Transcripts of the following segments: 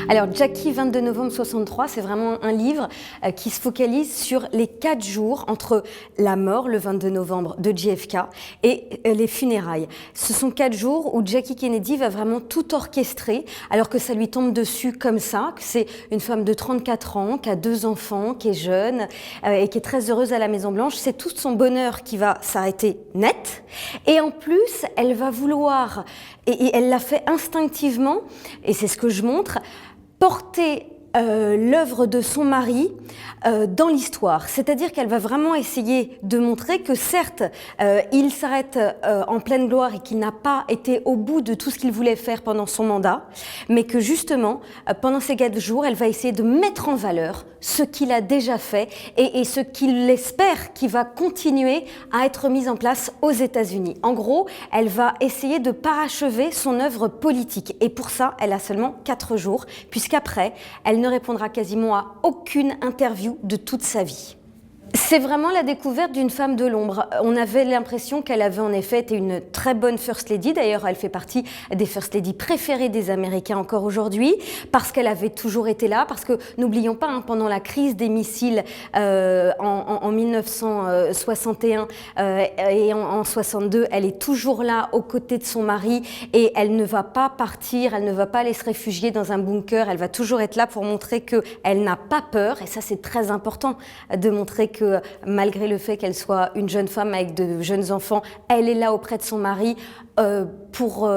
Alors Jackie, 22 novembre 63, c'est vraiment un livre qui se focalise sur les 4 jours entre la mort, le 22 novembre, de JFK et les funérailles. Ce sont 4 jours où Jackie Kennedy va vraiment tout orchestrer, alors que ça lui tombe dessus comme ça, que c'est une femme de 34 ans, qui a 2 enfants, qui est jeune et qui est très heureuse à la Maison-Blanche. C'est tout son bonheur qui va s'arrêter net. Et en plus, elle va vouloir, et elle l'a fait instinctivement, et c'est ce que je montre, porter l'œuvre de son mari dans l'histoire. C'est-à-dire qu'elle va vraiment essayer de montrer que certes, il s'arrête en pleine gloire et qu'il n'a pas été au bout de tout ce qu'il voulait faire pendant son mandat, mais que justement, pendant ces 4 jours, elle va essayer de mettre en valeur ce qu'il a déjà fait et ce qu'il espère qui va continuer à être mis en place aux États-Unis. En gros, elle va essayer de parachever son œuvre politique. Et pour ça, elle a seulement 4 jours, puisqu'après, elle ne répondra quasiment à aucune interview de toute sa vie. C'est vraiment la découverte d'une femme de l'ombre. On avait l'impression qu'elle avait en effet été une très bonne First Lady. D'ailleurs, elle fait partie des First Lady préférées des Américains encore aujourd'hui, parce qu'elle avait toujours été là, parce que, n'oublions pas, pendant la crise des missiles en 1961 et en 62, elle est toujours là aux côtés de son mari et elle ne va pas partir, elle ne va pas aller se réfugier dans un bunker, elle va toujours être là pour montrer qu'elle n'a pas peur, et ça c'est très important de montrer que malgré le fait qu'elle soit une jeune femme avec de jeunes enfants, elle est là auprès de son mari pour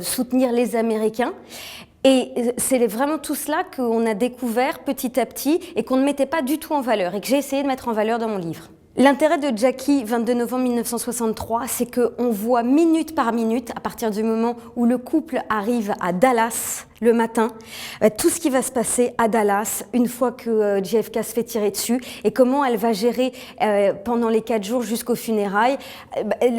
soutenir les Américains. Et c'est vraiment tout cela qu'on a découvert petit à petit et qu'on ne mettait pas du tout en valeur et que j'ai essayé de mettre en valeur dans mon livre. L'intérêt de Jackie, 22 novembre 1963, c'est qu'on voit minute par minute, à partir du moment où le couple arrive à Dallas le matin, tout ce qui va se passer à Dallas une fois que JFK se fait tirer dessus et comment elle va gérer pendant les 4 jours jusqu'aux funérailles,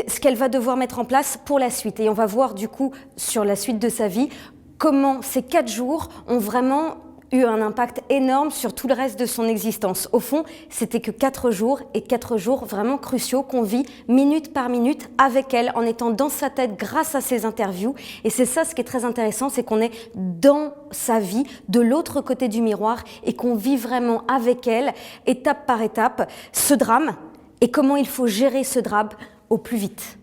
ce qu'elle va devoir mettre en place pour la suite. Et on va voir du coup sur la suite de sa vie comment ces 4 jours ont vraiment eu un impact énorme sur tout le reste de son existence. Au fond, c'était que 4 jours, et 4 jours vraiment cruciaux qu'on vit minute par minute avec elle, en étant dans sa tête grâce à ses interviews. Et c'est ça ce qui est très intéressant, c'est qu'on est dans sa vie, de l'autre côté du miroir, et qu'on vit vraiment avec elle, étape par étape, ce drame, et comment il faut gérer ce drame au plus vite.